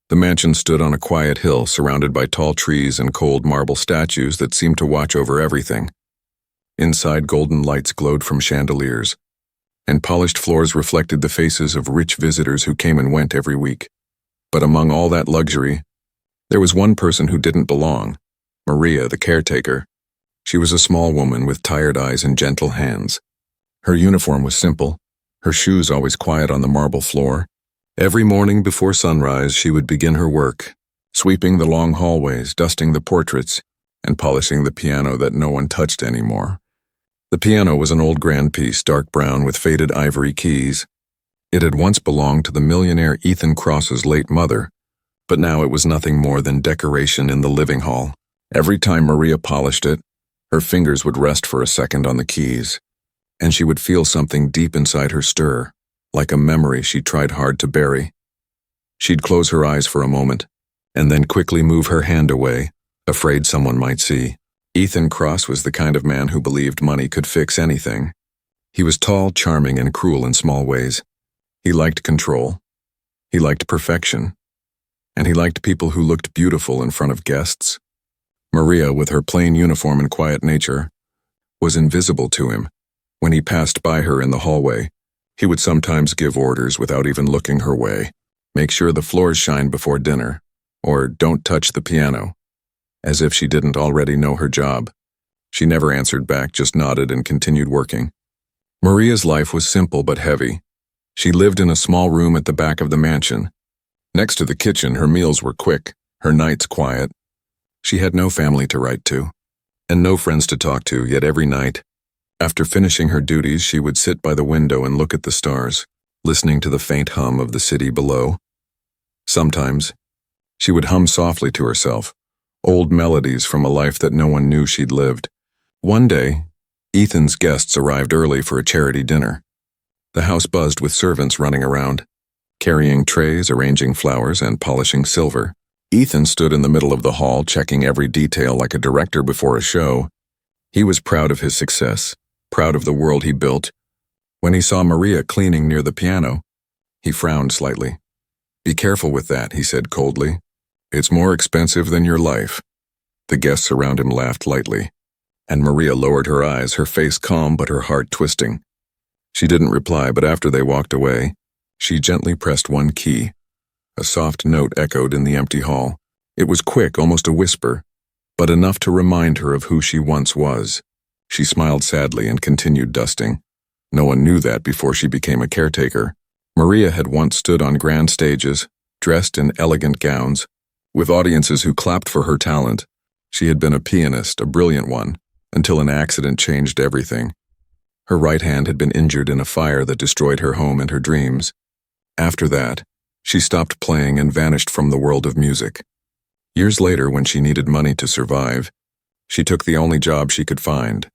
The mansion stood on a quiet hill surrounded by tall trees and cold marble statues that seemed to watch over everything. Inside, golden lights glowed from chandeliers, and polished floors reflected the faces of rich visitors who came and went every week. But among all that luxury, there was one person who didn't belong: Maria, the caretaker. She was a small woman with tired eyes and gentle hands. Her uniform was simple, her shoes always quiet on the marble floor. Every morning before sunrise, she would begin her work, sweeping the long hallways, dusting the portraits, and polishing the piano that no one touched anymore. The piano was an old grand piece, dark brown with faded ivory keys. It had once belonged to the millionaire Ethan Cross's late mother, but now it was nothing more than decoration in the living hall. Every time Maria polished it, her fingers would rest for a second on the keys, and she would feel something deep inside her stir, like a memory she tried hard to bury. She'd close her eyes for a moment, and then quickly move her hand away, afraid someone might see. Ethan Cross was the kind of man who believed money could fix anything. He was tall, charming, and cruel in small ways. He liked control. He liked perfection. And he liked people who looked beautiful in front of guests. Maria, with her plain uniform and quiet nature, was invisible to him. When he passed by her in the hallway, he would sometimes give orders without even looking her way. Make sure the floors shine before dinner, or don't touch the piano. As if she didn't already know her job. She never answered back, just nodded and continued working. Maria's life was simple but heavy. She lived in a small room at the back of the mansion. Next to the kitchen, her meals were quick, her nights quiet. She had no family to write to, and no friends to talk to, yet every night, after finishing her duties, she would sit by the window and look at the stars, listening to the faint hum of the city below. Sometimes, she would hum softly to herself, old melodies from a life that no one knew she'd lived. One day, Ethan's guests arrived early for a charity dinner. The house buzzed with servants running around, carrying trays, arranging flowers, and polishing silver. Ethan stood in the middle of the hall, checking every detail like a director before a show. He was proud of his success, proud of the world he built. When he saw Maria cleaning near the piano, he frowned slightly. "Be careful with that," he said coldly. "It's more expensive than your life." The guests around him laughed lightly, and Maria lowered her eyes, her face calm but her heart twisting. She didn't reply, but after they walked away, she gently pressed one key. A soft note echoed in the empty hall. It was quick, almost a whisper, but enough to remind her of who she once was. She smiled sadly and continued dusting. No one knew that before she became a caretaker. Maria had once stood on grand stages, dressed in elegant gowns, with audiences who clapped for her talent. She had been a pianist, a brilliant one, until an accident changed everything. Her right hand had been injured in a fire that destroyed her home and her dreams. After that, she stopped playing and vanished from the world of music. Years later, when she needed money to survive, she took the only job she could find,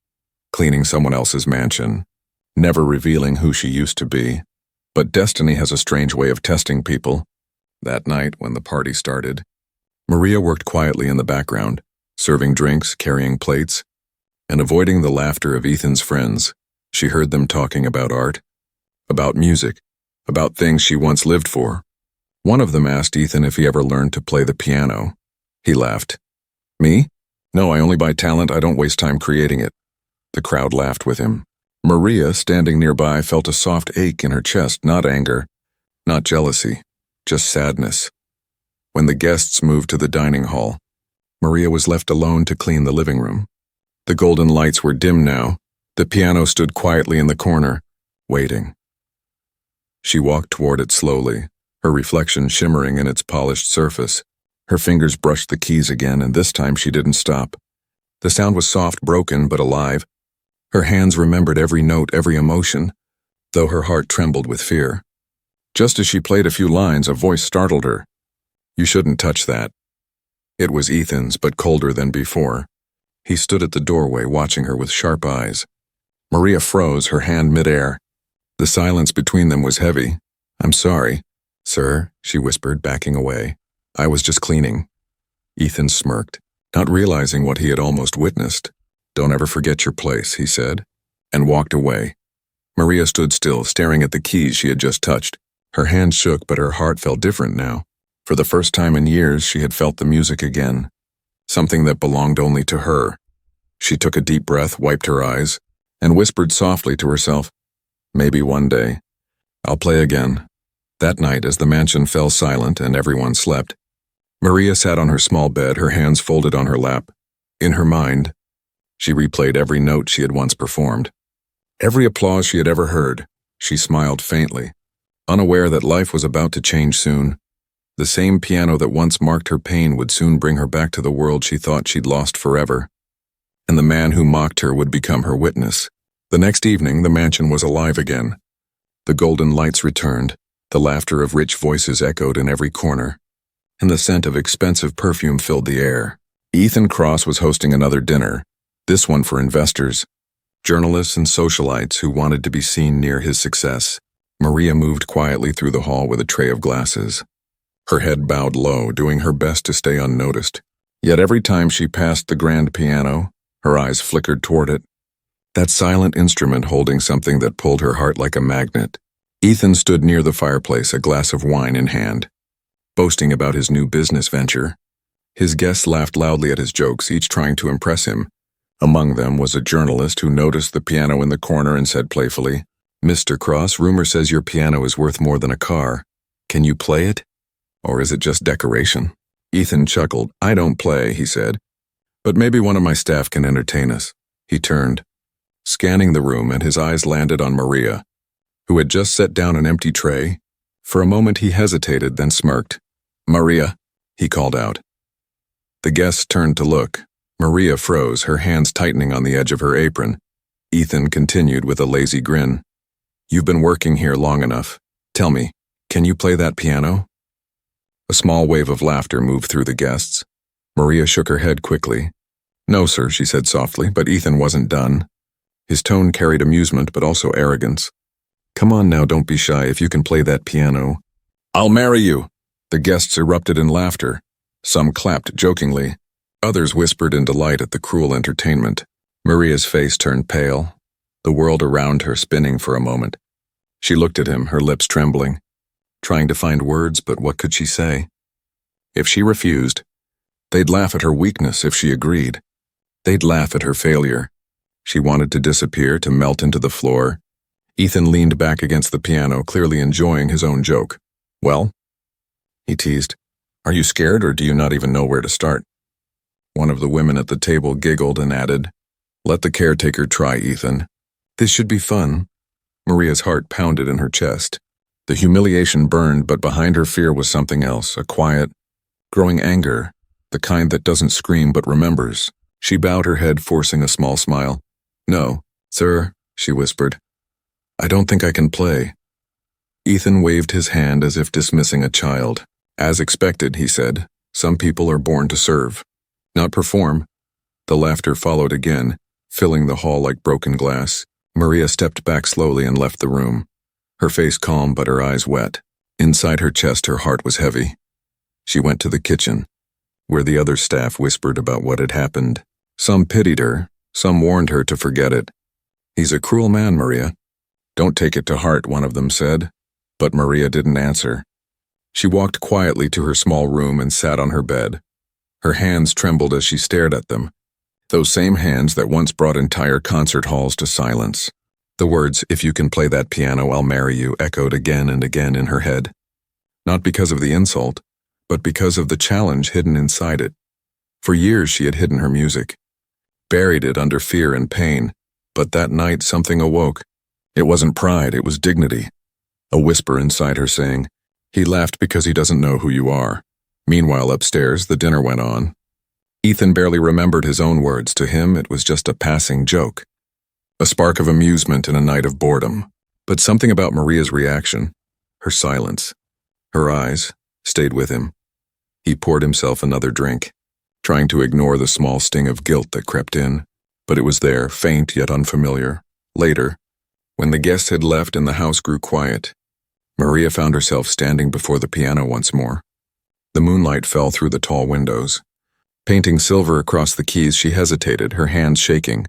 cleaning someone else's mansion, never revealing who she used to be. But destiny has a strange way of testing people. That night, when the party started, Maria worked quietly in the background, serving drinks, carrying plates, and avoiding the laughter of Ethan's friends. She heard them talking about art, about music, about things she once lived for. One of them asked Ethan if he ever learned to play the piano. He laughed. "Me? No, I only buy talent. I don't waste time creating it." The crowd laughed with him. Maria, standing nearby, felt a soft ache in her chest, not anger, not jealousy, just sadness. When the guests moved to the dining hall, Maria was left alone to clean the living room. The golden lights were dim now. The piano stood quietly in the corner, waiting. She walked toward it slowly, her reflection shimmering in its polished surface. Her fingers brushed the keys again, and this time she didn't stop. The sound was soft, broken, but alive. Her hands remembered every note, every emotion, though her heart trembled with fear. Just as she played a few lines, a voice startled her. "You shouldn't touch that." It was Ethan's, but colder than before. He stood at the doorway, watching her with sharp eyes. Maria froze, her hand midair. The silence between them was heavy. "I'm sorry, sir," she whispered, backing away. "I was just cleaning." Ethan smirked, not realizing what he had almost witnessed. "Don't ever forget your place," he said, and walked away. Maria stood still, staring at the keys she had just touched. Her hand shook, but her heart felt different now. For the first time in years, she had felt the music again, something that belonged only to her. She took a deep breath, wiped her eyes, and whispered softly to herself, "Maybe one day. I'll play again." That night, as the mansion fell silent and everyone slept, Maria sat on her small bed, her hands folded on her lap. In her mind, she replayed every note she had once performed, every applause she had ever heard. She smiled faintly, unaware that life was about to change soon. The same piano that once marked her pain would soon bring her back to the world she thought she'd lost forever. And the man who mocked her would become her witness. The next evening, the mansion was alive again. The golden lights returned, the laughter of rich voices echoed in every corner, and the scent of expensive perfume filled the air. Ethan Cross was hosting another dinner, this one for investors, journalists and socialites who wanted to be seen near his success. Maria moved quietly through the hall with a tray of glasses, her head bowed low, doing her best to stay unnoticed. Yet every time she passed the grand piano, her eyes flickered toward it, that silent instrument holding something that pulled her heart like a magnet. Ethan stood near the fireplace, a glass of wine in hand, boasting about his new business venture. His guests laughed loudly at his jokes, each trying to impress him. Among them was a journalist who noticed the piano in the corner and said playfully, "Mr. Cross, rumor says your piano is worth more than a car. Can you play it? Or is it just decoration?" Ethan chuckled. "I don't play," he said, "but maybe one of my staff can entertain us." He turned, scanning the room, and his eyes landed on Maria, who had just set down an empty tray. For a moment he hesitated, then smirked. "Maria," he called out. The guests turned to look. Maria froze, her hands tightening on the edge of her apron. Ethan continued with a lazy grin. "You've been working here long enough. Tell me, can you play that piano?" A small wave of laughter moved through the guests. Maria shook her head quickly. "No, sir," she said softly, but Ethan wasn't done. His tone carried amusement but also arrogance. "Come on now, don't be shy. If you can play that piano, I'll marry you." The guests erupted in laughter. Some clapped jokingly. Others whispered in delight at the cruel entertainment. Maria's face turned pale, the world around her spinning for a moment. She looked at him, her lips trembling, trying to find words, but what could she say? If she refused, they'd laugh at her weakness. If she agreed, they'd laugh at her failure. She wanted to disappear, to melt into the floor. Ethan leaned back against the piano, clearly enjoying his own joke. "Well?" he teased. "Are you scared, or do you not even know where to start?" One of the women at the table giggled and added, "Let the caretaker try, Ethan. This should be fun." Maria's heart pounded in her chest. The humiliation burned, but behind her fear was something else, a quiet, growing anger, the kind that doesn't scream but remembers. She bowed her head, forcing a small smile. "No, sir," she whispered. "I don't think I can play." Ethan waved his hand as if dismissing a child. "As expected," he said, "some people are born to serve, not perform." The laughter followed again, filling the hall like broken glass. Maria stepped back slowly and left the room, her face calm but her eyes wet. Inside her chest, her heart was heavy. She went to the kitchen, where the other staff whispered about what had happened. Some pitied her, some warned her to forget it. "He's a cruel man, Maria. Don't take it to heart," one of them said. But Maria didn't answer. She walked quietly to her small room and sat on her bed. Her hands trembled as she stared at them, those same hands that once brought entire concert halls to silence. The words, "If you can play that piano, I'll marry you," echoed again and again in her head. Not because of the insult, but because of the challenge hidden inside it. For years she had hidden her music, buried it under fear and pain, but that night something awoke. It wasn't pride, it was dignity. A whisper inside her saying, "He laughed because he doesn't know who you are." Meanwhile, upstairs, the dinner went on. Ethan barely remembered his own words. To him, it was just a passing joke, a spark of amusement in a night of boredom. But something about Maria's reaction, her silence, her eyes, stayed with him. He poured himself another drink, trying to ignore the small sting of guilt that crept in. But it was there, faint yet unfamiliar. Later, when the guests had left and the house grew quiet, Maria found herself standing before the piano once more. The moonlight fell through the tall windows. Painting silver across the keys, she hesitated, her hands shaking.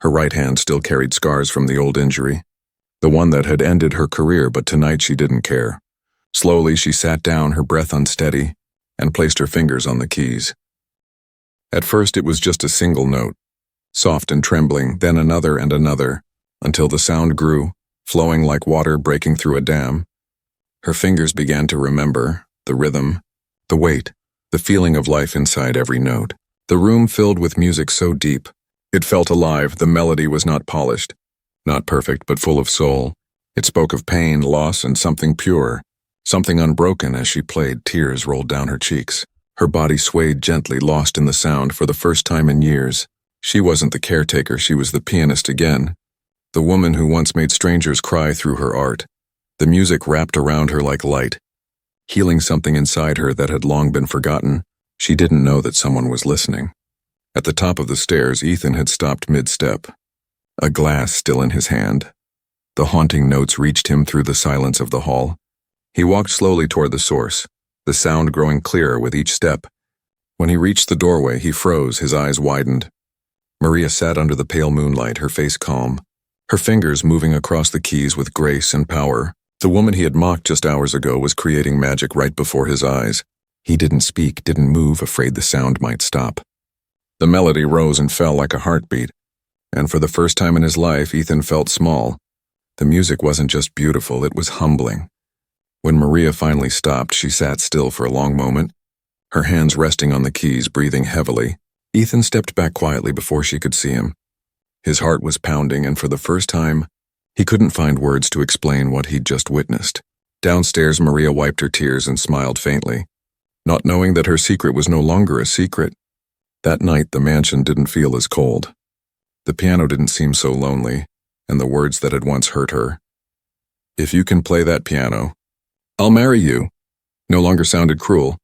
Her right hand still carried scars from the old injury, the one that had ended her career, but tonight she didn't care. Slowly, she sat down, her breath unsteady, and placed her fingers on the keys. At first, it was just a single note, soft and trembling, then another and another, until the sound grew, flowing like water breaking through a dam. Her fingers began to remember the rhythm, the weight, the feeling of life inside every note. The room filled with music so deep, it felt alive. The melody was not polished, not perfect, but full of soul. It spoke of pain, loss, and something pure, something unbroken. As she played, tears rolled down her cheeks. Her body swayed gently, lost in the sound for the first time in years. She wasn't the caretaker, she was the pianist again, the woman who once made strangers cry through her art. The music wrapped around her like light, healing something inside her that had long been forgotten. She didn't know that someone was listening. At the top of the stairs, Ethan had stopped mid-step, a glass still in his hand. The haunting notes reached him through the silence of the hall. He walked slowly toward the source, the sound growing clearer with each step. When he reached the doorway, he froze, his eyes widened. Maria sat under the pale moonlight, her face calm, her fingers moving across the keys with grace and power. The woman he had mocked just hours ago was creating magic right before his eyes. He didn't speak, didn't move, afraid the sound might stop. The melody rose and fell like a heartbeat, and for the first time in his life, Ethan felt small. The music wasn't just beautiful, it was humbling. When Maria finally stopped, she sat still for a long moment, her hands resting on the keys, breathing heavily. Ethan stepped back quietly before she could see him. His heart was pounding, and for the first time, he couldn't find words to explain what he'd just witnessed. Downstairs, Maria wiped her tears and smiled faintly, not knowing that her secret was no longer a secret. That night, the mansion didn't feel as cold. The piano didn't seem so lonely, and the words that had once hurt her, "If you can play that piano, I'll marry you," no longer sounded cruel.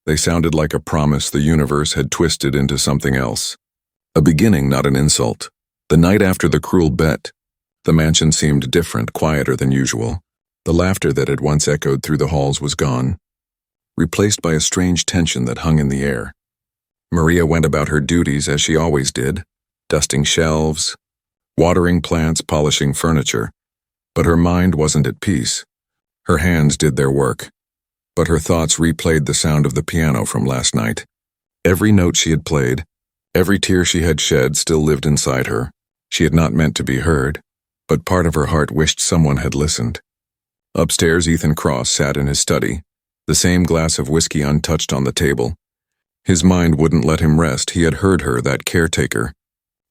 They sounded like a promise the universe had twisted into something else. A beginning, not an insult. The night after the cruel bet, the mansion seemed different, quieter than usual. The laughter that had once echoed through the halls was gone, replaced by a strange tension that hung in the air. Maria went about her duties as she always did, dusting shelves, watering plants, polishing furniture. But her mind wasn't at peace. Her hands did their work, but her thoughts replayed the sound of the piano from last night. Every note she had played, every tear she had shed still lived inside her. She had not meant to be heard, but part of her heart wished someone had listened. Upstairs, Ethan Cross sat in his study, the same glass of whiskey untouched on the table. His mind wouldn't let him rest. He had heard her, that caretaker,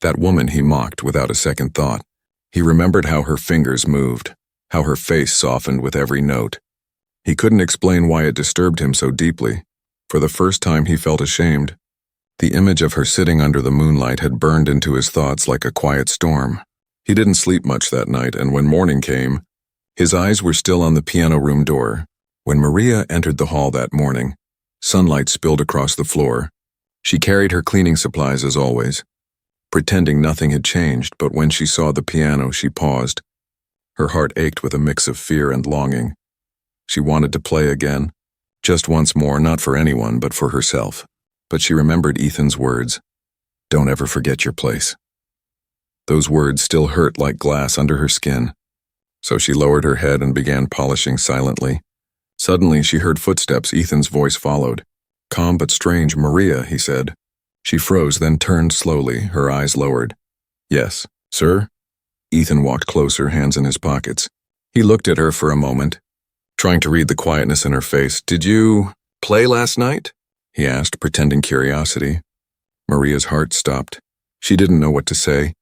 that woman he mocked without a second thought. He remembered how her fingers moved, how her face softened with every note. He couldn't explain why it disturbed him so deeply. For the first time, he felt ashamed. The image of her sitting under the moonlight had burned into his thoughts like a quiet storm. He didn't sleep much that night, and when morning came, his eyes were still on the piano room door. When Maria entered the hall that morning, sunlight spilled across the floor. She carried her cleaning supplies as always, pretending nothing had changed, but when she saw the piano, she paused. Her heart ached with a mix of fear and longing. She wanted to play again, just once more, not for anyone, but for herself. But she remembered Ethan's words, "Don't ever forget your place." Those words still hurt like glass under her skin. So she lowered her head and began polishing silently. Suddenly, she heard footsteps. Ethan's voice followed. "Calm but strange, Maria," he said. She froze, then turned slowly, her eyes lowered. "Yes, sir?" Ethan walked closer, hands in his pockets. He looked at her for a moment, trying to read the quietness in her face. "Did you play last night?" he asked, pretending curiosity. Maria's heart stopped. She didn't know what to say.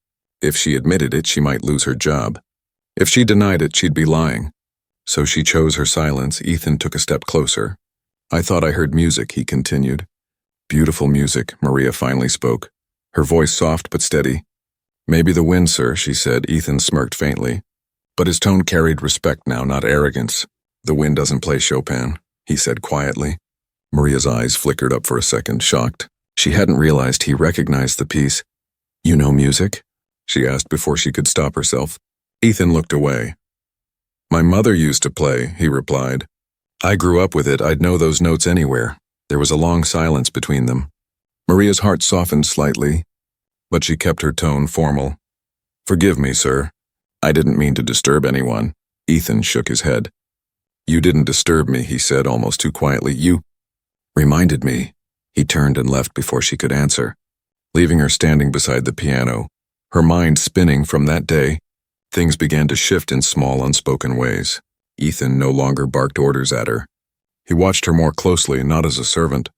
If she admitted it, she might lose her job. If she denied it, she'd be lying. So she chose her silence. Ethan took a step closer. "I thought I heard music," he continued. "Beautiful music," Maria finally spoke, her voice soft but steady. "Maybe the wind, sir," she said. Ethan smirked faintly, but his tone carried respect now, not arrogance. "The wind doesn't play Chopin," he said quietly. Maria's eyes flickered up for a second, shocked. She hadn't realized he recognized the piece. "You know music?" she asked before she could stop herself. Ethan looked away. "My mother used to play," he replied. "I grew up with it. I'd know those notes anywhere." There was a long silence between them. Maria's heart softened slightly, but she kept her tone formal. "Forgive me, sir. I didn't mean to disturb anyone." Ethan shook his head. "You didn't disturb me," he said almost too quietly. "You reminded me." He turned and left before she could answer, leaving her standing beside the piano, her mind spinning. From that day, things began to shift in small, unspoken ways. Ethan no longer barked orders at her. He watched her more closely, not as a servant,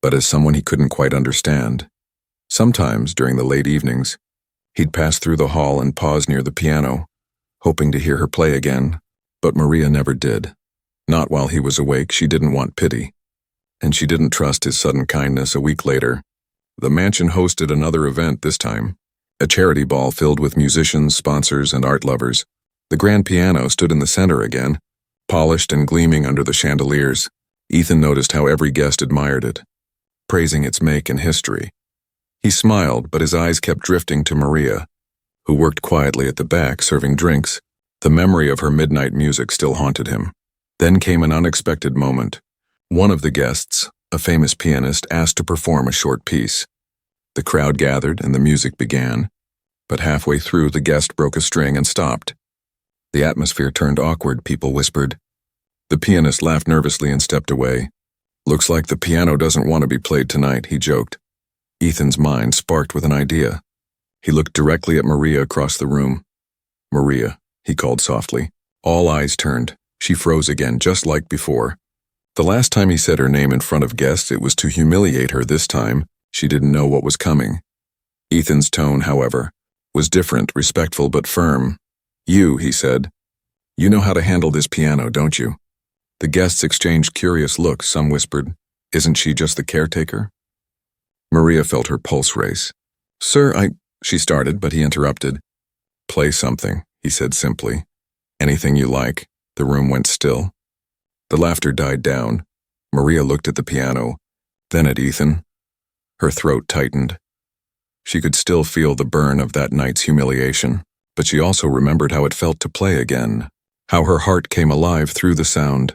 but as someone he couldn't quite understand. Sometimes, during the late evenings, he'd pass through the hall and pause near the piano, hoping to hear her play again, but Maria never did. Not while he was awake. She didn't want pity, and she didn't trust his sudden kindness. A week later, the mansion hosted another event, this time a charity ball filled with musicians, sponsors, and art lovers. The grand piano stood in the center again, polished and gleaming under the chandeliers. Ethan noticed how every guest admired it, praising its make and history. He smiled, but his eyes kept drifting to Maria, who worked quietly at the back, serving drinks. The memory of her midnight music still haunted him. Then came an unexpected moment. One of the guests, a famous pianist, asked to perform a short piece. The crowd gathered and the music began, but halfway through the guest broke a string and stopped. The atmosphere turned awkward. People whispered. The pianist laughed nervously and stepped away. "Looks like the piano doesn't want to be played tonight," he joked. Ethan's mind sparked with an idea. He looked directly at Maria across the room. "Maria," he called softly. All eyes turned. She froze again, just like before. The last time he said her name in front of guests, it was to humiliate her. This time, she didn't know what was coming. Ethan's tone, however, was different, respectful but firm. "You," he said. "You know how to handle this piano, don't you?" The guests exchanged curious looks. Some whispered, "Isn't she just the caretaker?" Maria felt her pulse race. "Sir, she started, but he interrupted. "Play something," he said simply. "Anything you like." The room went still. The laughter died down. Maria looked at the piano, then at Ethan. Her throat tightened. She could still feel the burn of that night's humiliation, but she also remembered how it felt to play again, how her heart came alive through the sound.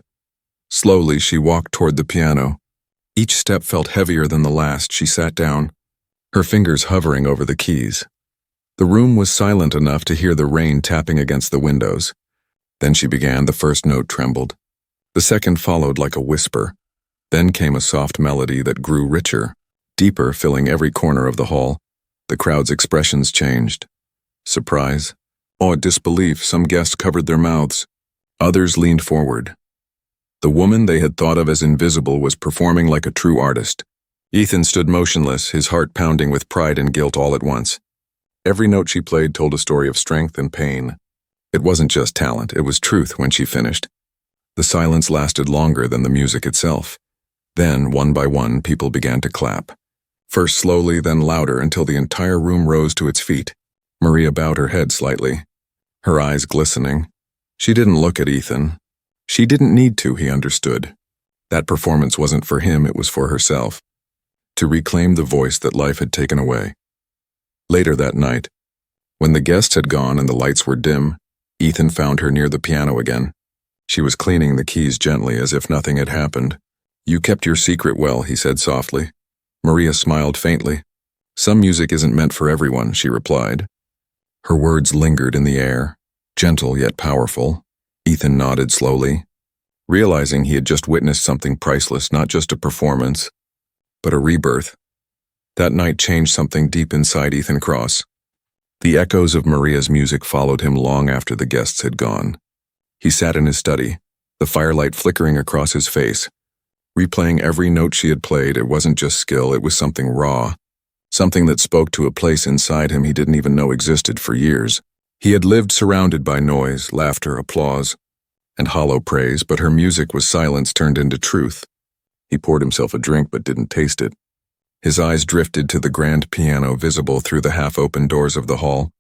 Slowly, she walked toward the piano. Each step felt heavier than the last. She sat down, her fingers hovering over the keys. The room was silent enough to hear the rain tapping against the windows. Then she began. The first note trembled. The second followed like a whisper. Then came a soft melody that grew richer, deeper, filling every corner of the hall. The crowd's expressions changed. Surprise, awe, disbelief. Some guests covered their mouths. Others leaned forward. The woman they had thought of as invisible was performing like a true artist. Ethan stood motionless, his heart pounding with pride and guilt all at once. Every note she played told a story of strength and pain. It wasn't just talent, it was truth. When she finished, the silence lasted longer than the music itself. Then, one by one, people began to clap. First slowly, then louder, until the entire room rose to its feet. Maria bowed her head slightly, her eyes glistening. She didn't look at Ethan. She didn't need to, he understood. That performance wasn't for him, it was for herself. To reclaim the voice that life had taken away. Later that night, when the guests had gone and the lights were dim, Ethan found her near the piano again. She was cleaning the keys gently, as if nothing had happened. "You kept your secret well," he said softly. Maria smiled faintly. "Some music isn't meant for everyone," she replied. Her words lingered in the air, gentle yet powerful. Ethan nodded slowly, realizing he had just witnessed something priceless, not just a performance, but a rebirth. That night changed something deep inside Ethan Cross. The echoes of Maria's music followed him long after the guests had gone. He sat in his study, the firelight flickering across his face, replaying every note she had played. It wasn't just skill, it was something raw, something that spoke to a place inside him he didn't even know existed. For years, he had lived surrounded by noise, laughter, applause, and hollow praise, but her music was silence turned into truth. He poured himself a drink but didn't taste it. His eyes drifted to the grand piano visible through the half-open doors of the hall.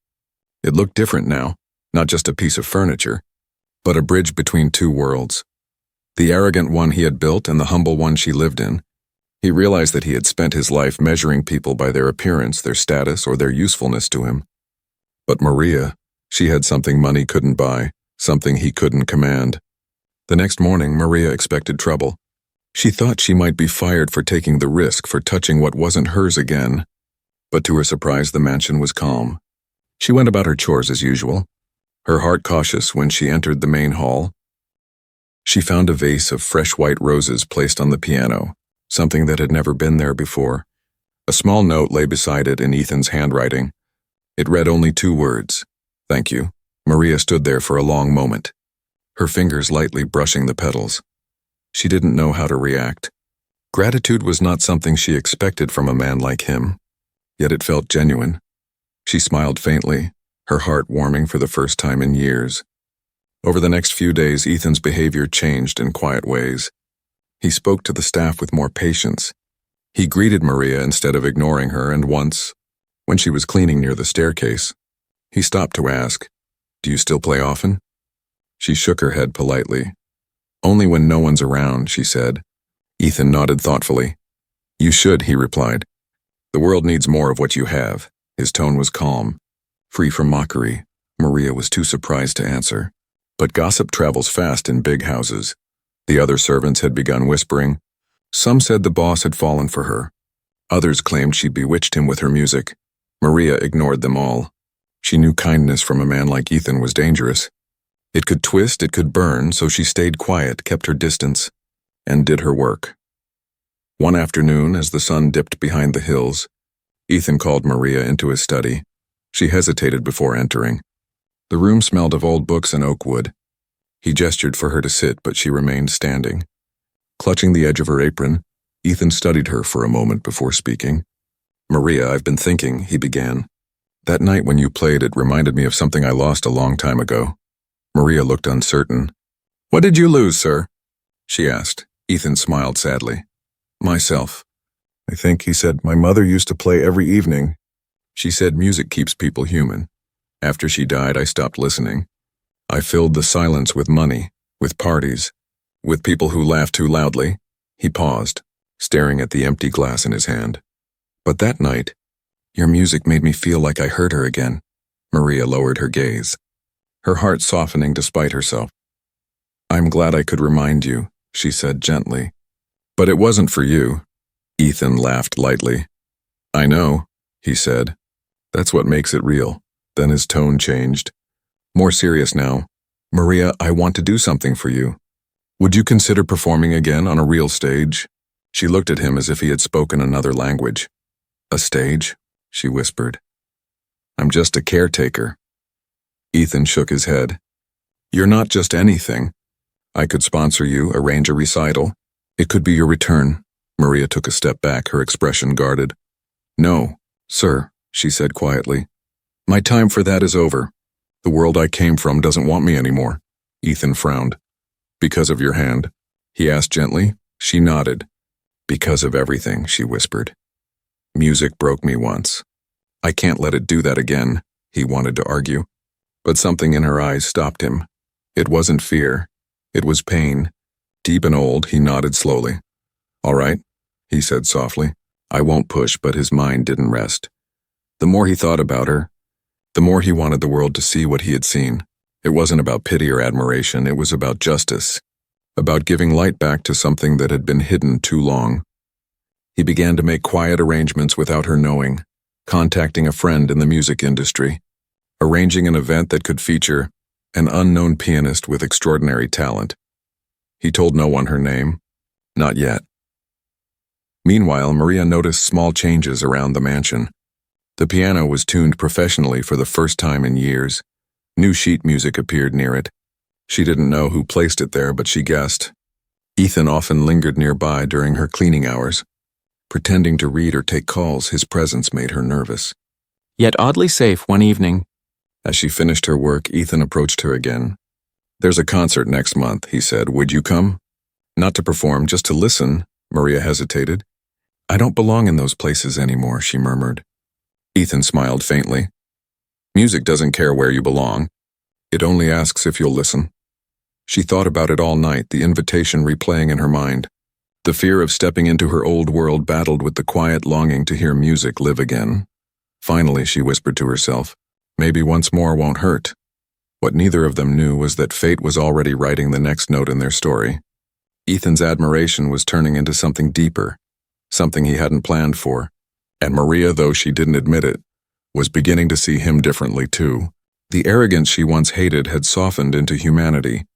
It looked different now, not just a piece of furniture, but a bridge between two worlds. The arrogant one he had built and the humble one she lived in. He realized that he had spent his life measuring people by their appearance, their status, or their usefulness to him. But Maria, she had something money couldn't buy, something he couldn't command. The next morning, Maria expected trouble. She thought she might be fired for taking the risk, for touching what wasn't hers again. But to her surprise, the mansion was calm. She went about her chores as usual, her heart cautious. When she entered the main hall, She found a vase of fresh white roses placed on the piano, something that had never been there before. A small note lay beside it in Ethan's handwriting. It read only 2 words, "Thank you." Maria stood there for a long moment, her fingers lightly brushing the petals. She didn't know how to react. Gratitude was not something she expected from a man like him, yet it felt genuine. She smiled faintly, her heart warming for the first time in years. Over the next few days, Ethan's behavior changed in quiet ways. He spoke to the staff with more patience. He greeted Maria instead of ignoring her, and once, when she was cleaning near the staircase, he stopped to ask, "Do you still play often?" She shook her head politely. "Only when no one's around," she said. Ethan nodded thoughtfully. "You should," he replied. "The world needs more of what you have." His tone was calm, free from mockery. Maria was too surprised to answer. But gossip travels fast in big houses. The other servants had begun whispering. Some said the boss had fallen for her. Others claimed she bewitched him with her music. Maria ignored them all. She knew kindness from a man like Ethan was dangerous. It could twist, it could burn, so she stayed quiet, kept her distance, and did her work. One afternoon, as the sun dipped behind the hills, Ethan called Maria into his study. She hesitated before entering. The room smelled of old books and oak wood. He gestured for her to sit, but she remained standing. Clutching the edge of her apron, Ethan studied her for a moment before speaking. "Maria, I've been thinking," he began. "That night when you played, it reminded me of something I lost a long time ago." Maria looked uncertain. "What did you lose, sir?" she asked. Ethan smiled sadly. "Myself. I think," he said, "my mother used to play every evening. She said music keeps people human. After she died, I stopped listening. I filled the silence with money, with parties, with people who laughed too loudly." He paused, staring at the empty glass in his hand. "But that night, your music made me feel like I heard her again." Maria lowered her gaze, her heart softening despite herself. "I'm glad I could remind you," she said gently. "But it wasn't for you." Ethan laughed lightly. "I know," he said. "That's what makes it real." Then his tone changed. More serious now. "Maria, I want to do something for you. Would you consider performing again on a real stage?" She looked at him as if he had spoken another language. "A stage?" she whispered. "I'm just a caretaker." Ethan shook his head. "You're not just anything. I could sponsor you, arrange a recital. It could be your return." Maria took a step back, her expression guarded. "No, sir," she said quietly. "My time for that is over. The world I came from doesn't want me anymore." Ethan frowned. "Because of your hand?" he asked gently. She nodded. "Because of everything," she whispered. "Music broke me once. I can't let it do that again," he wanted to argue. But something in her eyes stopped him. It wasn't fear. It was pain. Deep and old, he nodded slowly. "All right," he said softly. "I won't push," but his mind didn't rest. The more he thought about her, the more he wanted the world to see what he had seen. It wasn't about pity or admiration, it was about justice, about giving light back to something that had been hidden too long. He began to make quiet arrangements without her knowing, contacting a friend in the music industry, arranging an event that could feature an unknown pianist with extraordinary talent. He told no one her name, not yet. Meanwhile, Maria noticed small changes around the mansion. The piano was tuned professionally for the first time in years. New sheet music appeared near it. She didn't know who placed it there, but she guessed. Ethan often lingered nearby during her cleaning hours. Pretending to read or take calls, his presence made her nervous. Yet oddly safe one evening. As she finished her work, Ethan approached her again. "There's a concert next month," he said. "Would you come?" "Not to perform, just to listen." Maria hesitated. "I don't belong in those places anymore," she murmured. Ethan smiled faintly. "Music doesn't care where you belong. It only asks if you'll listen." She thought about it all night, the invitation replaying in her mind. The fear of stepping into her old world battled with the quiet longing to hear music live again. Finally, she whispered to herself, maybe once more won't hurt. What neither of them knew was that fate was already writing the next note in their story. Ethan's admiration was turning into something deeper, something he hadn't planned for. And Maria, though she didn't admit it, was beginning to see him differently too. The arrogance she once hated had softened into humanity.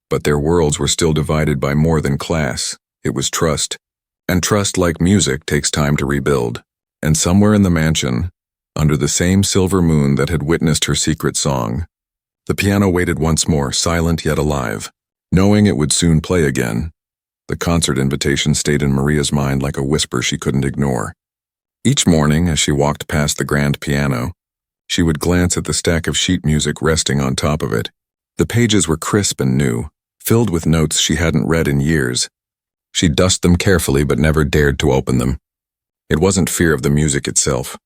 But their worlds were still divided by more than class. It was trust. And trust, like music, takes time to rebuild. And somewhere in the mansion, under the same silver moon that had witnessed her secret song, the piano waited once more, silent yet alive. Knowing it would soon play again, the concert invitation stayed in Maria's mind like a whisper she couldn't ignore. Each morning, as she walked past the grand piano, she would glance at the stack of sheet music resting on top of it. The pages were crisp and new, filled with notes she hadn't read in years. She'd dust them carefully but never dared to open them. It wasn't fear of the music itself.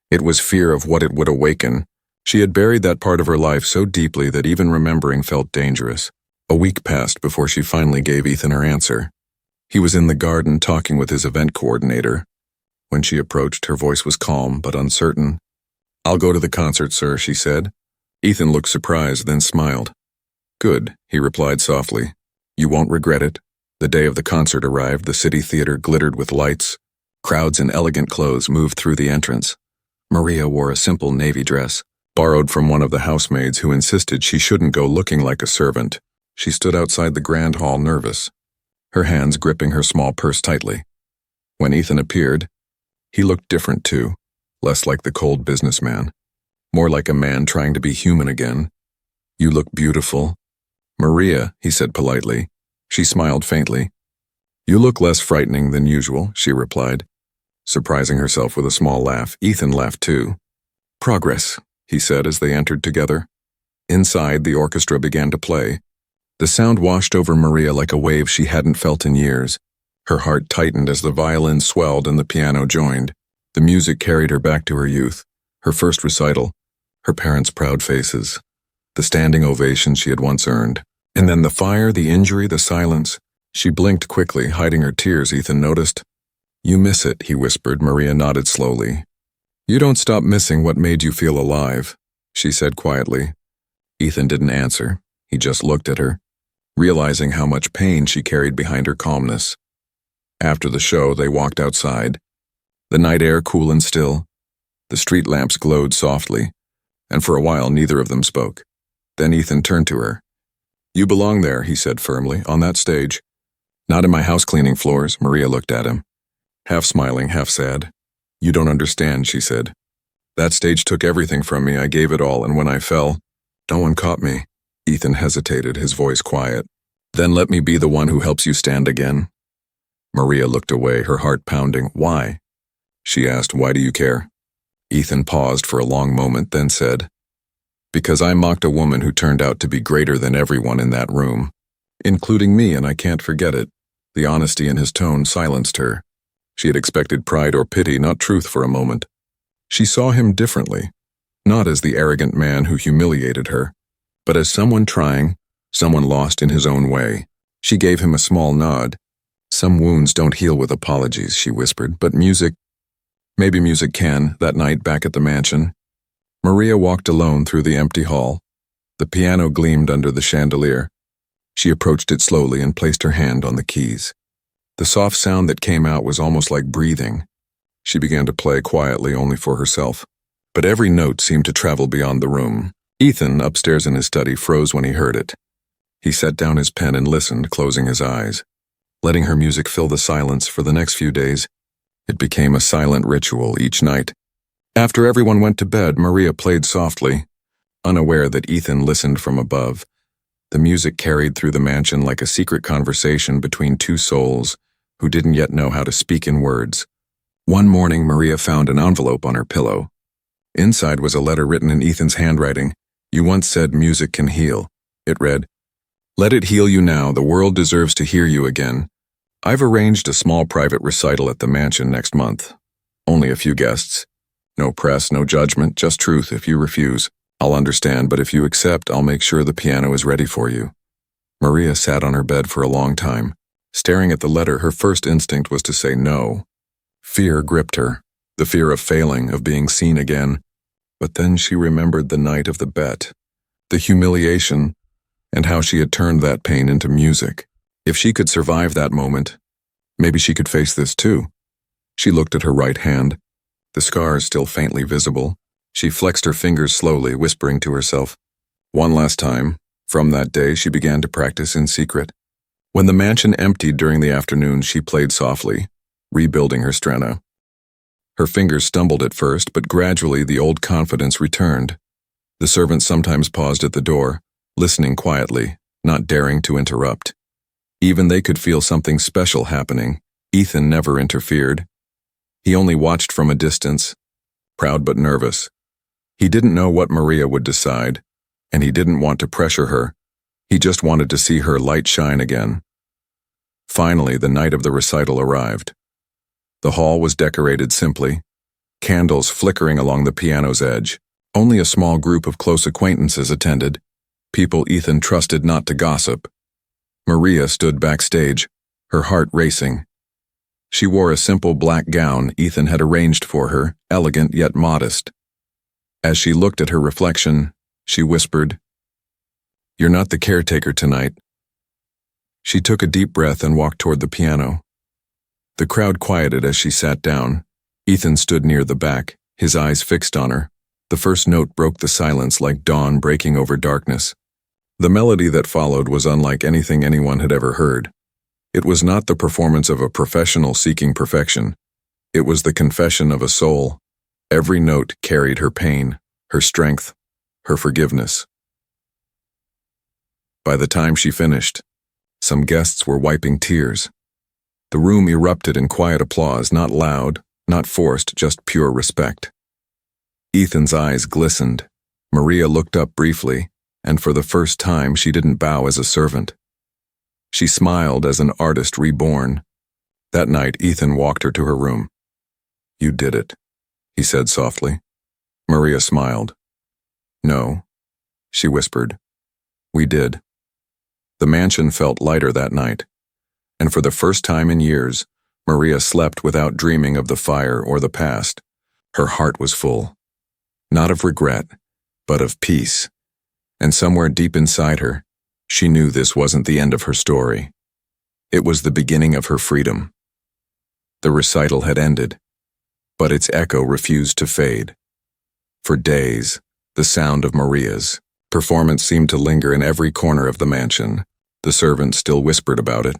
It was fear of what it would awaken. She had buried that part of her life so deeply that even remembering felt dangerous. A week passed before she finally gave Ethan her answer. He was in the garden talking with his event coordinator. When she approached, her voice was calm but uncertain. "I'll go to the concert, sir," she said. Ethan looked surprised, then smiled. "Good," he replied softly. "You won't regret it." The day of the concert arrived. The city theater glittered with lights. Crowds in elegant clothes moved through the entrance. Maria wore a simple navy dress, borrowed from one of the housemaids who insisted she shouldn't go looking like a servant. She stood outside the grand hall, nervous, her hands gripping her small purse tightly. When Ethan appeared, he looked different too, less like the cold businessman, more like a man trying to be human again. "You look beautiful." "Maria," he said politely. She smiled faintly. "You look less frightening than usual," she replied, surprising herself with a small laugh. Ethan laughed too. "Progress," he said as they entered together. Inside, the orchestra began to play. The sound washed over Maria like a wave she hadn't felt in years. Her heart tightened as the violin swelled and the piano joined. The music carried her back to her youth, her first recital, her parents' proud faces, the standing ovation she had once earned. And then the fire, the injury, the silence. She blinked quickly, hiding her tears. Ethan noticed. "You miss it," he whispered. Maria nodded slowly. "You don't stop missing what made you feel alive," she said quietly. Ethan didn't answer. He just looked at her, realizing how much pain she carried behind her calmness. After the show, they walked outside. The night air cool and still. The street lamps glowed softly, and for a while neither of them spoke. Then Ethan turned to her. "You belong there," he said firmly, "on that stage." "Not in my house cleaning floors." Maria looked at him, half smiling, half sad. "You don't understand," she said. "That stage took everything from me. I gave it all, and when I fell, no one caught me." Ethan hesitated, his voice quiet. "Then let me be the one who helps you stand again." Maria looked away, her heart pounding. "Why?" she asked. "Why do you care?" Ethan paused for a long moment, then said, "Because I mocked a woman who turned out to be greater than everyone in that room, including me, and I can't forget it." The honesty in his tone silenced her. She had expected pride or pity, not truth for a moment. She saw him differently, not as the arrogant man who humiliated her, but as someone trying, someone lost in his own way. She gave him a small nod. "Some wounds don't heal with apologies," she whispered, "but music, maybe music can." That night, back at the mansion, Maria walked alone through the empty hall. The piano gleamed under the chandelier. She approached it slowly and placed her hand on the keys. The soft sound that came out was almost like breathing. She began to play quietly, only for herself, but every note seemed to travel beyond the room. Ethan, upstairs in his study, froze when he heard it. He set down his pen and listened, closing his eyes, letting her music fill the silence. For the next few days, it became a silent ritual each night. After everyone went to bed, Maria played softly, unaware that Ethan listened from above. The music carried through the mansion like a secret conversation between two souls who didn't yet know how to speak in words. One morning, Maria found an envelope on her pillow. Inside was a letter written in Ethan's handwriting. "You once said music can heal." It read, "Let it heal you now. The world deserves to hear you again. I've arranged a small private recital at the mansion next month. Only a few guests. No press, no judgment, just truth. If you refuse, I'll understand, but if you accept, I'll make sure the piano is ready for you." Maria sat on her bed for a long time. Staring at the letter, her first instinct was to say no. Fear gripped her, the fear of failing, of being seen again. But then she remembered the night of the bet, the humiliation, and how she had turned that pain into music. If she could survive that moment, maybe she could face this too. She looked at her right hand, the scars still faintly visible. She flexed her fingers slowly, whispering to herself, "One last time, From that day, she began to practice in secret. When the mansion emptied during the afternoon, she played softly, rebuilding her strena. Her fingers stumbled at first, but gradually the old confidence returned. The servants sometimes paused at the door, listening quietly, not daring to interrupt. Even they could feel something special happening. Ethan never interfered. He only watched from a distance, proud but nervous. He didn't know what Maria would decide, and he didn't want to pressure her. He just wanted to see her light shine again. Finally, the night of the recital arrived. The hall was decorated simply, candles flickering along the piano's edge. Only a small group of close acquaintances attended, people Ethan trusted not to gossip. Maria stood backstage, her heart racing. She wore a simple black gown Ethan had arranged for her, elegant yet modest. As she looked at her reflection, she whispered, "You're not the caretaker tonight." She took a deep breath and walked toward the piano. The crowd quieted as she sat down. Ethan stood near the back, his eyes fixed on her. The first note broke the silence like dawn breaking over darkness. The melody that followed was unlike anything anyone had ever heard. It was not the performance of a professional seeking perfection. It was the confession of a soul. Every note carried her pain, her strength, her forgiveness. By the time she finished, some guests were wiping tears. The room erupted in quiet applause, not loud, not forced, just pure respect. Ethan's eyes glistened. Maria looked up briefly, and for the first time she didn't bow as a servant. She smiled as an artist reborn. That night, Ethan walked her to her room. "You did it," he said softly. Maria smiled. "No," she whispered. "We did." The mansion felt lighter that night, and for the first time in years, Maria slept without dreaming of the fire or the past. Her heart was full, not of regret, but of peace, and somewhere deep inside her, she knew this wasn't the end of her story. It was the beginning of her freedom. The recital had ended, but its echo refused to fade. For days, the sound of Maria's performance seemed to linger in every corner of the mansion. The servants still whispered about it,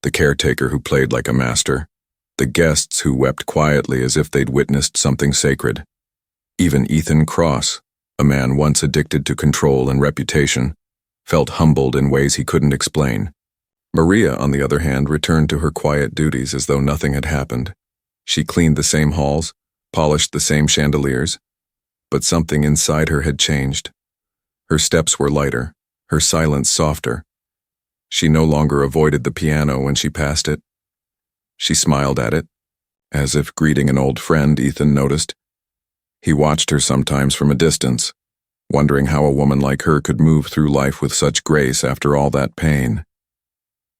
the caretaker who played like a master, the guests who wept quietly as if they'd witnessed something sacred. Even Ethan Cross, a man once addicted to control and reputation, felt humbled in ways he couldn't explain. Maria, on the other hand, returned to her quiet duties as though nothing had happened. She cleaned the same halls, polished the same chandeliers, but something inside her had changed. Her steps were lighter, her silence softer. She no longer avoided the piano when she passed it. She smiled at it, as if greeting an old friend, Ethan noticed. He watched her sometimes from a distance, wondering how a woman like her could move through life with such grace after all that pain.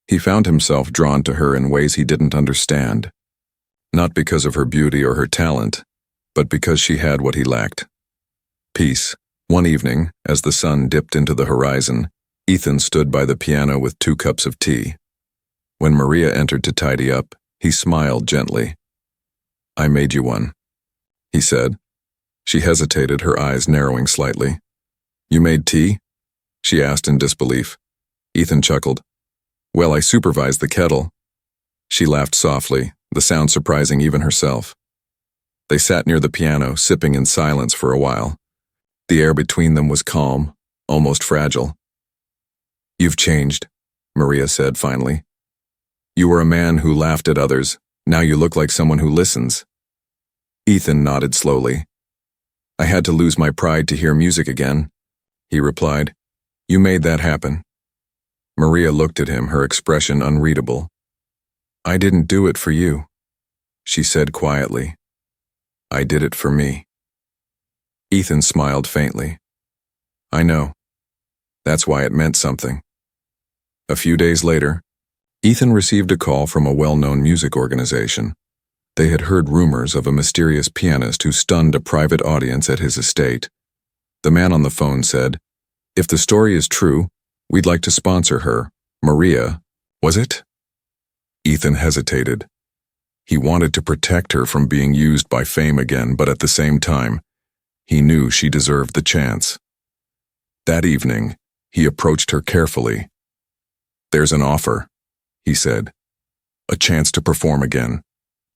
He found himself drawn to her in ways he didn't understand, not because of her beauty or her talent, but because she had what he lacked: peace. One evening, as the sun dipped into the horizon, Ethan stood by the piano with 2 cups of tea. When Maria entered to tidy up, he smiled gently. "I made you one," he said. She hesitated, her eyes narrowing slightly. "You made tea?" she asked in disbelief. Ethan chuckled. "Well, I supervised the kettle." She laughed softly, the sound surprising even herself. They sat near the piano, sipping in silence for a while. The air between them was calm, almost fragile. "You've changed," Maria said finally. "You were a man who laughed at others. Now you look like someone who listens." Ethan nodded slowly. "I had to lose my pride to hear music again," he replied. "You made that happen." Maria looked at him, her expression unreadable. "I didn't do it for you," she said quietly. "I did it for me." Ethan smiled faintly. "I know. That's why it meant something." A few days later, Ethan received a call from a well-known music organization. They had heard rumors of a mysterious pianist who stunned a private audience at his estate. The man on the phone said, "If the story is true, we'd like to sponsor her. Maria, was it?" Ethan hesitated. He wanted to protect her from being used by fame again, but at the same time, he knew she deserved the chance. That evening, He approached her carefully. "There's an offer," he said. "A chance to perform again,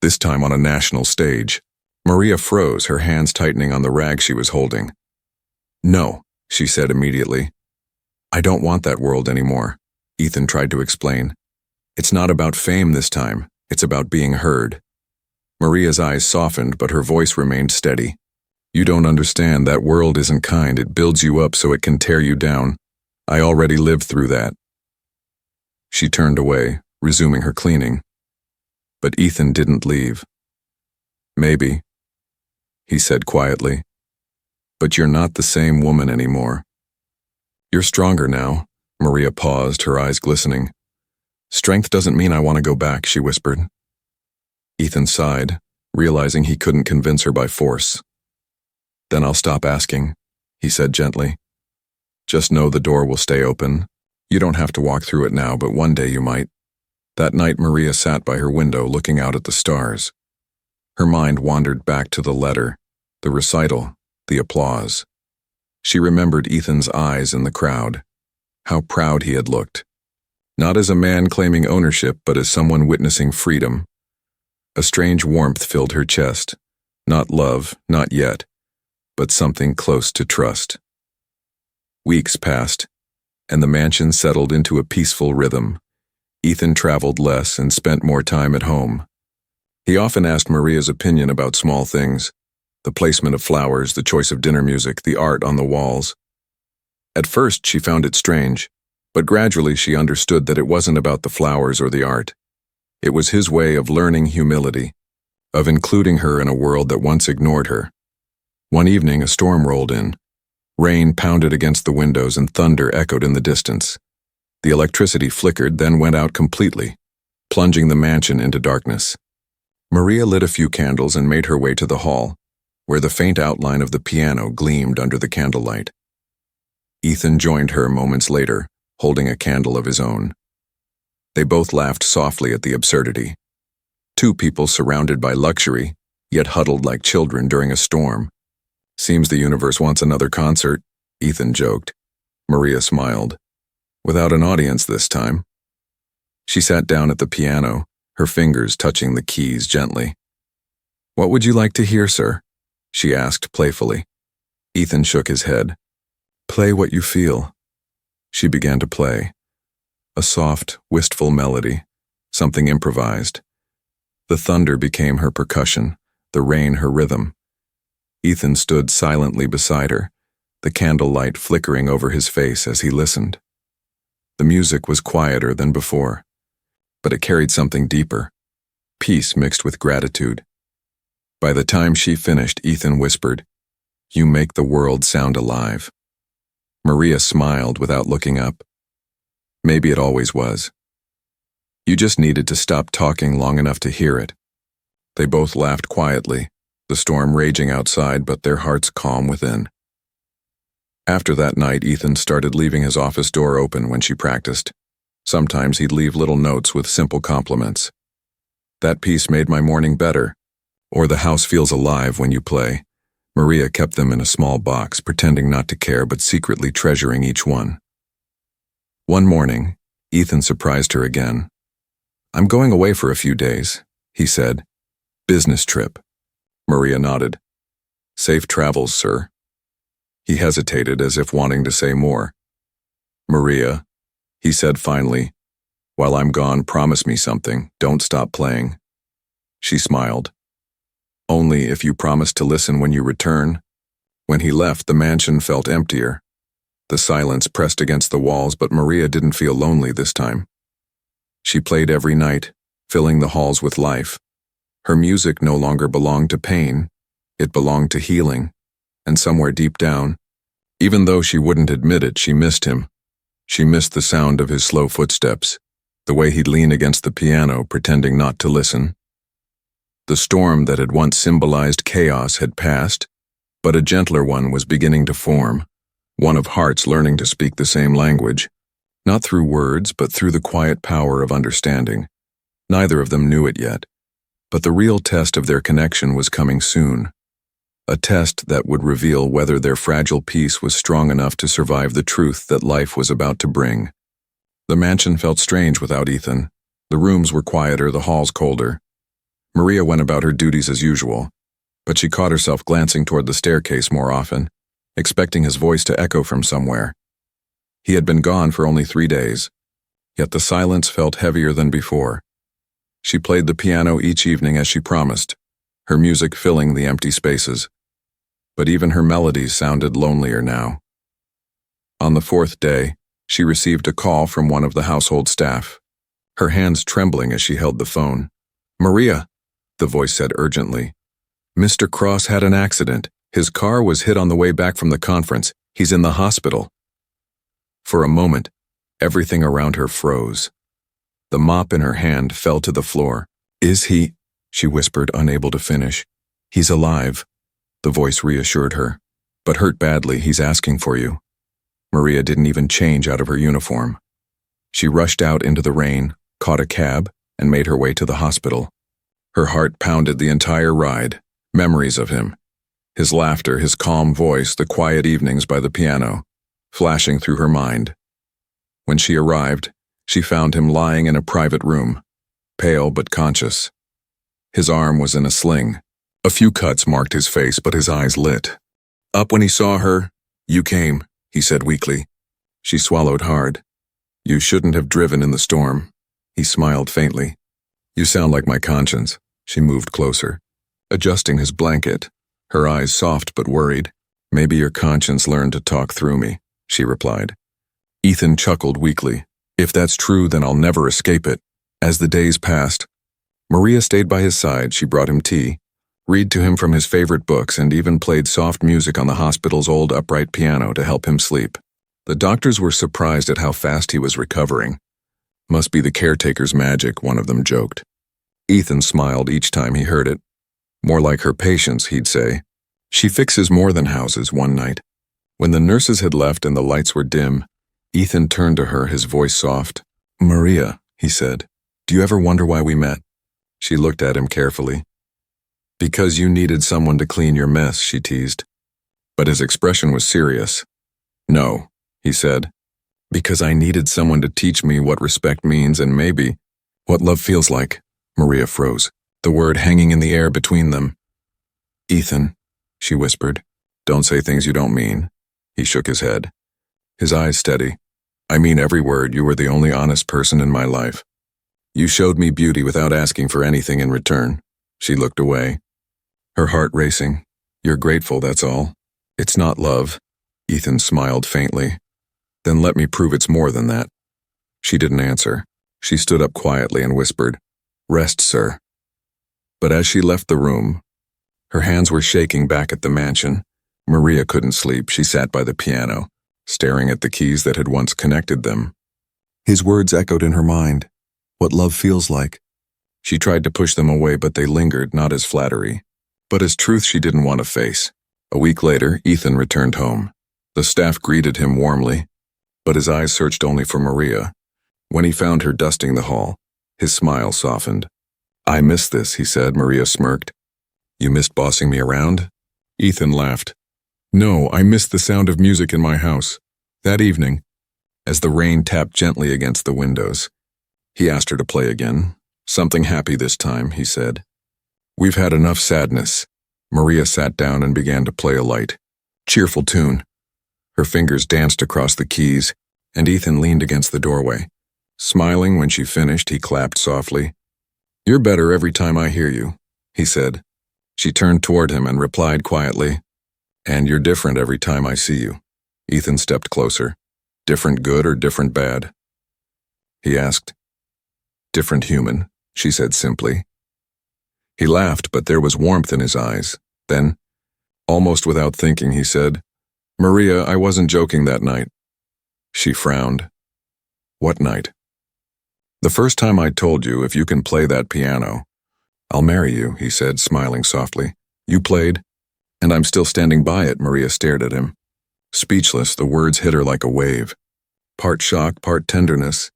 this time on a national stage." Maria froze, her hands tightening on the rag she was holding. "No," she said immediately. "I don't want that world anymore," Ethan tried to explain. "It's not about fame this time, it's about being heard." Maria's eyes softened, but her voice remained steady. "You don't understand, that world isn't kind, it builds you up so it can tear you down. I already lived through that." She turned away, resuming her cleaning. But Ethan didn't leave. "Maybe," he said quietly, "but you're not the same woman anymore." "You're stronger now." Maria paused, her eyes glistening. "Strength doesn't mean I want to go back," she whispered. Ethan sighed, realizing he couldn't convince her by force. "Then I'll stop asking," he said gently. "Just know the door will stay open. You don't have to walk through it now, but one day you might." That night Maria sat by her window looking out at the stars. Her mind wandered back to the letter, the recital, the applause. She remembered Ethan's eyes in the crowd, how proud he had looked. Not as a man claiming ownership, but as someone witnessing freedom. A strange warmth filled her chest. Not love, not yet, but something close to trust. Weeks passed, and the mansion settled into a peaceful rhythm. Ethan traveled less and spent more time at home. He often asked Maria's opinion about small things, the placement of flowers, the choice of dinner music, the art on the walls. At first she found it strange, but gradually she understood that it wasn't about the flowers or the art. It was his way of learning humility, of including her in a world that once ignored her. One evening a storm rolled in. Rain pounded against the windows and thunder echoed in the distance. The electricity flickered, then went out completely, plunging the mansion into darkness. Maria lit a few candles and made her way to the hall, where the faint outline of the piano gleamed under the candlelight. Ethan joined her moments later, holding a candle of his own. They both laughed softly at the absurdity. Two people surrounded by luxury, yet huddled like children during a storm. "Seems the universe wants another concert," Ethan joked. Maria smiled. "Without an audience this time." She sat down at the piano, her fingers touching the keys gently. "What would you like to hear, sir?" she asked playfully. Ethan shook his head. "Play what you feel." She began to play. A soft, wistful melody, something improvised. The thunder became her percussion, the rain her rhythm. Ethan stood silently beside her, the candlelight flickering over his face as he listened. The music was quieter than before, but it carried something deeper, peace mixed with gratitude. By the time she finished, Ethan whispered, "You make the world sound alive." Maria smiled without looking up. Maybe it always was. You just needed to stop talking long enough to hear it. They both laughed quietly, the storm raging outside but their hearts calm within. After that night, Ethan started leaving his office door open when she practiced. Sometimes he'd leave little notes with simple compliments. "That piece made my morning better," or "The house feels alive when you play." Maria kept them in a small box, pretending not to care but secretly treasuring each one. One morning, Ethan surprised her again. "I'm going away for a few days," he said. "Business trip." Maria nodded. "Safe travels, sir." He hesitated as if wanting to say more. "Maria," he said finally, "while I'm gone, promise me something. Don't stop playing." She smiled. "Only if you promise to listen when you return." When he left, the mansion felt emptier. The silence pressed against the walls, but Maria didn't feel lonely this time. She played every night, filling the halls with life. Her music no longer belonged to pain, it belonged to healing, and somewhere deep down, even though she wouldn't admit it, she missed him. She missed the sound of his slow footsteps, the way he'd lean against the piano, pretending not to listen. The storm that had once symbolized chaos had passed, but a gentler one was beginning to form, one of hearts learning to speak the same language, not through words, but through the quiet power of understanding. Neither of them knew it yet, but the real test of their connection was coming soon. a test that would reveal whether their fragile peace was strong enough to survive the truth that life was about to bring. The mansion felt strange without Ethan. The rooms were quieter, the halls colder. Maria went about her duties as usual, but she caught herself glancing toward the staircase more often, expecting his voice to echo from somewhere. He had been gone for only 3 days, yet the silence felt heavier than before. She played the piano each evening as she promised, her music filling the empty spaces. But even her melodies sounded lonelier now. On the 4th day, she received a call from one of the household staff, her hands trembling as she held the phone. "Maria," the voice said urgently. "Mr. Cross had an accident. His car was hit on the way back from the conference. He's in the hospital." For a moment, everything around her froze. The mop in her hand fell to the floor. "Is he?" she whispered, unable to finish. "He's alive," the voice reassured her. "But hurt badly. He's asking for you." Maria didn't even change out of her uniform. She rushed out into the rain, caught a cab, and made her way to the hospital. Her heart pounded the entire ride. Memories of him. His laughter, his calm voice, the quiet evenings by the piano, flashing through her mind. When she arrived, she found him lying in a private room, pale but conscious. His arm was in a sling. A few cuts marked his face, but his eyes lit. Up when he saw her, "You came," he said weakly. She swallowed hard. "You shouldn't have driven in the storm." He smiled faintly. "You sound like my conscience." She moved closer, adjusting his blanket, her eyes soft but worried. "Maybe your conscience learned to talk through me," she replied. Ethan chuckled weakly. "If that's true, then I'll never escape it." As the days passed, Maria stayed by his side. She brought him tea, read to him from his favorite books, and even played soft music on the hospital's old upright piano to help him sleep. The doctors were surprised at how fast he was recovering. "Must be the caretaker's magic," one of them joked. Ethan smiled each time he heard it. "More like her patience," he'd say. "She fixes more than houses." One night, when the nurses had left and the lights were dim, Ethan turned to her, his voice soft. "Maria," he said, "do you ever wonder why we met?" She looked at him carefully. "Because you needed someone to clean your mess," she teased. But his expression was serious. "No," he said, "because I needed someone to teach me what respect means and maybe what love feels like." Maria froze, the word hanging in the air between them. "Ethan," she whispered, "don't say things you don't mean." He shook his head, his eyes steady. "I mean every word. You were the only honest person in my life. You showed me beauty without asking for anything in return." She looked away, her heart racing. "You're grateful, that's all." "It's not love." Ethan smiled faintly. "Then let me prove it's more than that." She didn't answer. She stood up quietly and whispered, "Rest, sir." But as she left the room, her hands were shaking back at the mansion. Maria couldn't sleep. She sat by the piano, staring at the keys that had once connected them. His words echoed in her mind. What love feels like. She tried to push them away, but they lingered, not as flattery, but as truth she didn't want to face. A week later, Ethan returned home. The staff greeted him warmly, but his eyes searched only for Maria. When he found her dusting the hall, his smile softened. "I miss this," he said. Maria smirked. "You missed bossing me around?" Ethan laughed. "No, I missed the sound of music in my house." That evening, as the rain tapped gently against the windows, he asked her to play again. "Something happy this time," he said. "We've had enough sadness." Maria sat down and began to play a light, cheerful tune. Her fingers danced across the keys, and Ethan leaned against the doorway. Smiling when she finished, he clapped softly. "You're better every time I hear you," he said. She turned toward him and replied quietly, "And you're different every time I see you." Ethan stepped closer. "Different good or different bad?" he asked. "Different human," she said simply. He laughed, but there was warmth in his eyes. Then, almost without thinking, he said, "Maria, I wasn't joking that night." She frowned. "What night?" "The first time I told you, if you can play that piano, I'll marry you," he said, smiling softly. "You played, and I'm still standing by it." Maria stared at him. Speechless, the words hit her like a wave. Part shock, part tenderness.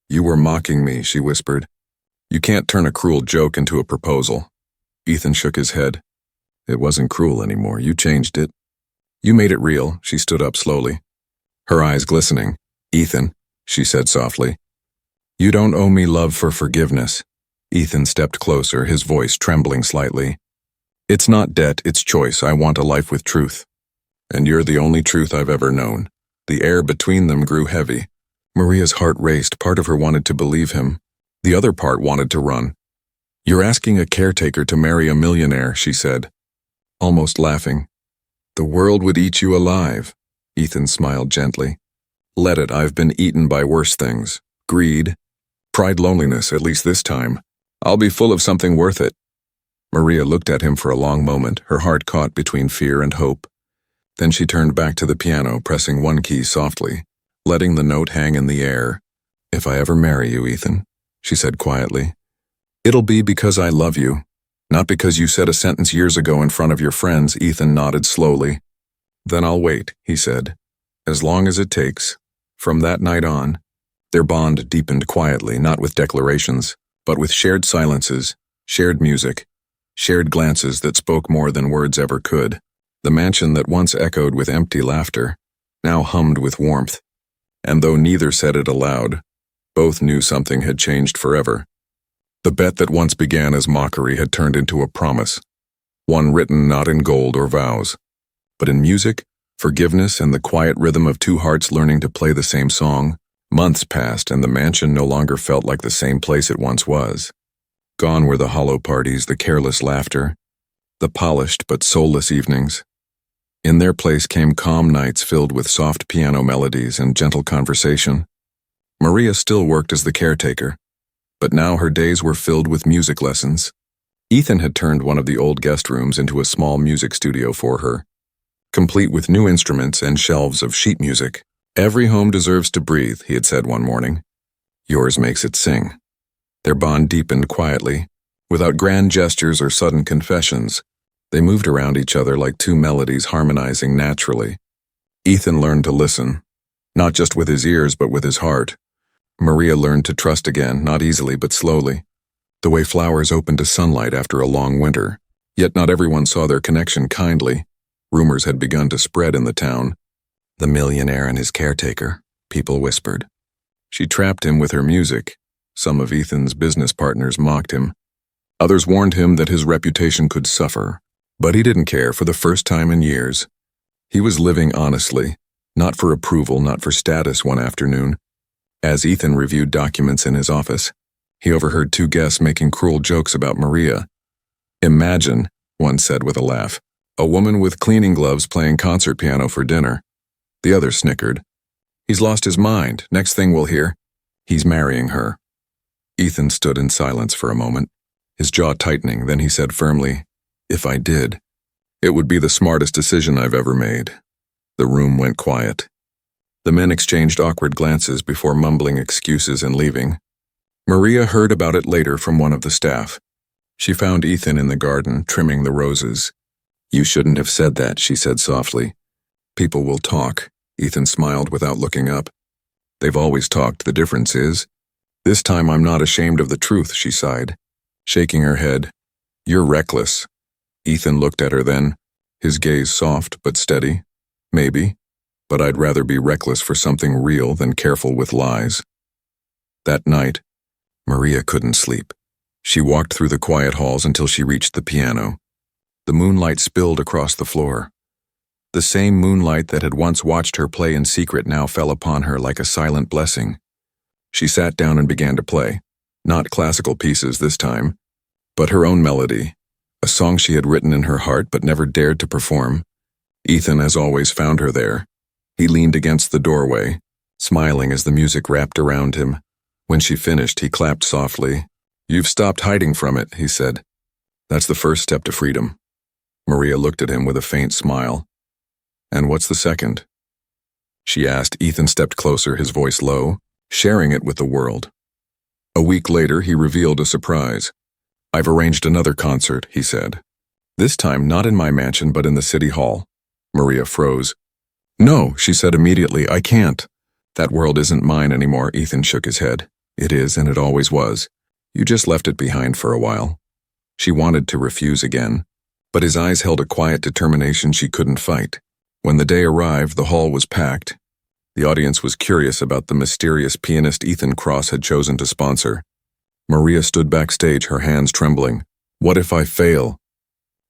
"You were mocking me," she whispered. "You can't turn a cruel joke into a proposal." Ethan shook his head. It wasn't cruel anymore. You changed it. You made it real. She stood up slowly, her eyes glistening. Ethan, she said softly, you don't owe me love for forgiveness. Ethan stepped closer, his voice trembling slightly. It's not debt, it's choice. I want a life with truth. And you're the only truth I've ever known. The air between them grew heavy. Maria's heart raced. Part of her wanted to believe him. The other part wanted to run. You're asking a caretaker to marry a millionaire, she said, almost laughing. The world would eat you alive. Ethan smiled gently. Let it. I've been eaten by worse things. Greed, pride, loneliness, at least this time. I'll be full of something worth it. Maria looked at him for a long moment, her heart caught between fear and hope. Then she turned back to the piano, pressing one key softly, letting the note hang in the air. If I ever marry you, Ethan, she said quietly, it'll be because I love you, not because you said a sentence years ago in front of your friends. Ethan nodded slowly. Then I'll wait, he said, as long as it takes. From that night on, their bond deepened quietly, not with declarations, but with shared silences, shared music, shared glances that spoke more than words ever could. The mansion that once echoed with empty laughter now hummed with warmth. And though neither said it aloud, both knew something had changed forever. The bet that once began as mockery had turned into a promise, one written not in gold or vows, but in music, forgiveness, and the quiet rhythm of two hearts learning to play the same song. Months passed, and the mansion no longer felt like the same place it once was. Gone were the hollow parties, the careless laughter, the polished but soulless evenings. In their place came calm nights filled with soft piano melodies and gentle conversation. Maria still worked as the caretaker, but now her days were filled with music lessons. Ethan had turned one of the old guest rooms into a small music studio for her, complete with new instruments and shelves of sheet music. Every home deserves to breathe, he had said one morning. Yours makes it sing. Their bond deepened quietly, without grand gestures or sudden confessions. They moved around each other like two melodies harmonizing naturally. Ethan learned to listen, not just with his ears but with his heart. Maria learned to trust again, not easily but slowly, the way flowers open to sunlight after a long winter. Yet not everyone saw their connection kindly. Rumors had begun to spread in the town. The millionaire and his caretaker, people whispered. She trapped him with her music. Some of Ethan's business partners mocked him. Others warned him that his reputation could suffer. But he didn't care. For the first time in years, he was living honestly, not for approval, not for status. One afternoon, as Ethan reviewed documents in his office, he overheard two guests making cruel jokes about Maria. Imagine, one said with a laugh, a woman with cleaning gloves playing concert piano for dinner. The other snickered. He's lost his mind. Next thing we'll hear, he's marrying her. Ethan stood in silence for a moment, his jaw tightening. Then he said firmly, if I did, it would be the smartest decision I've ever made. The room went quiet. The men exchanged awkward glances before mumbling excuses and leaving. Maria heard about it later from one of the staff. She found Ethan in the garden, trimming the roses. You shouldn't have said that, she said softly. People will talk. Ethan smiled without looking up. They've always talked. The difference is, this time I'm not ashamed of the truth, she sighed, shaking her head. You're reckless. Ethan looked at her then, his gaze soft but steady. Maybe, but I'd rather be reckless for something real than careful with lies. That night, Maria couldn't sleep. She walked through the quiet halls until she reached the piano. The moonlight spilled across the floor. The same moonlight that had once watched her play in secret now fell upon her like a silent blessing. She sat down and began to play, not classical pieces this time, but her own melody, a song she had written in her heart but never dared to perform. Ethan, as always, found her there. He leaned against the doorway, smiling as the music wrapped around him. When she finished, he clapped softly. You've stopped hiding from it, he said. That's the first step to freedom. Maria looked at him with a faint smile. And what's the second? She asked. Ethan stepped closer, his voice low, sharing it with the world. A week later, he revealed a surprise. I've arranged another concert, he said. This time not in my mansion but in the city hall. Maria froze. No, she said immediately, I can't. That world isn't mine anymore. Ethan shook his head. It is, and it always was. You just left it behind for a while. She wanted to refuse again, but his eyes held a quiet determination she couldn't fight. When the day arrived, the hall was packed. The audience was curious about the mysterious pianist Ethan Cross had chosen to sponsor. Maria stood backstage, her hands trembling. "What if I fail?"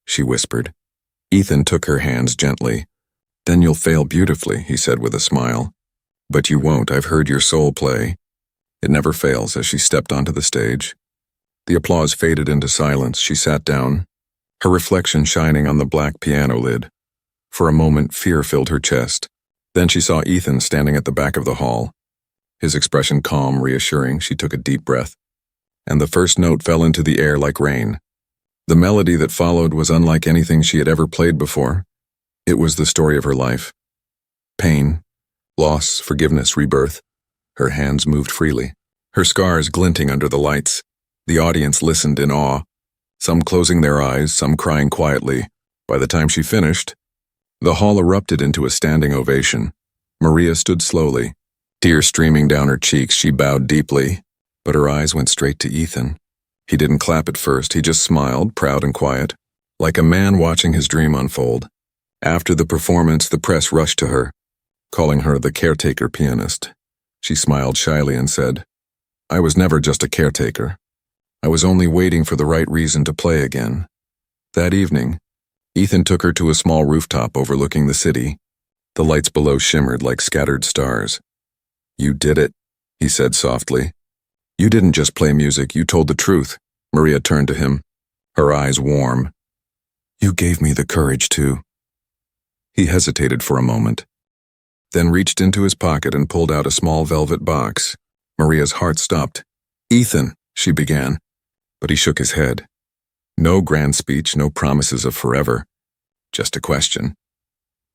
she whispered. Ethan took her hands gently. "Then you'll fail beautifully," he said with a smile. "But you won't. I've heard your soul play." It never fails. As she stepped onto the stage, the applause faded into silence. She sat down, her reflection shining on the black piano lid. For a moment, fear filled her chest. Then she saw Ethan standing at the back of the hall. His expression calm, reassuring. She took a deep breath, and the first note fell into the air like rain. The melody that followed was unlike anything she had ever played before. It was the story of her life. Pain, loss, forgiveness, rebirth. Her hands moved freely, her scars glinting under the lights. The audience listened in awe, some closing their eyes, some crying quietly. By the time she finished, the hall erupted into a standing ovation. Maria stood slowly, tears streaming down her cheeks. She bowed deeply, but her eyes went straight to Ethan. He didn't clap at first. He just smiled, proud and quiet, like a man watching his dream unfold. After the performance, the press rushed to her, calling her the caretaker pianist. She smiled shyly and said, "I was never just a caretaker. I was only waiting for the right reason to play again." That evening, Ethan took her to a small rooftop overlooking the city. The lights below shimmered like scattered stars. "You did it," he said softly. "You didn't just play music, you told the truth." Maria turned to him, her eyes warm. "You gave me the courage to." He hesitated for a moment, then reached into his pocket and pulled out a small velvet box. Maria's heart stopped. "Ethan," she began, but he shook his head. No grand speech, no promises of forever, just a question.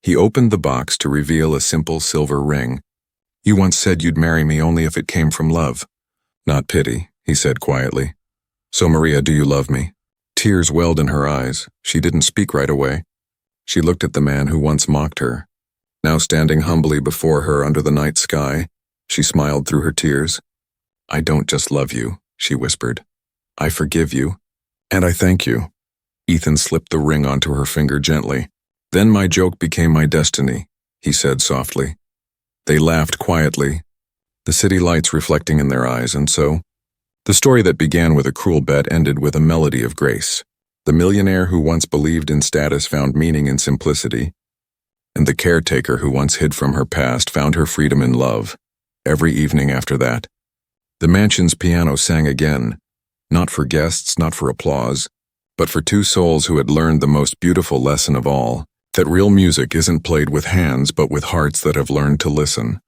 He opened the box to reveal a simple silver ring. "You once said you'd marry me only if it came from love." "Not pity," he said quietly. "So Maria, do you love me?" Tears welled in her eyes. She didn't speak right away. She looked at the man who once mocked her. Now standing humbly before her under the night sky, she smiled through her tears. "I don't just love you," she whispered. "I forgive you, and I thank you." Ethan slipped the ring onto her finger gently. "Then my joke became my destiny," he said softly. They laughed quietly, the city lights reflecting in their eyes, and so, the story that began with a cruel bet ended with a melody of grace. The millionaire who once believed in status found meaning in simplicity, and the caretaker who once hid from her past found her freedom in love. Every evening after that, the mansion's piano sang again, not for guests, not for applause, but for two souls who had learned the most beautiful lesson of all, that real music isn't played with hands but with hearts that have learned to listen.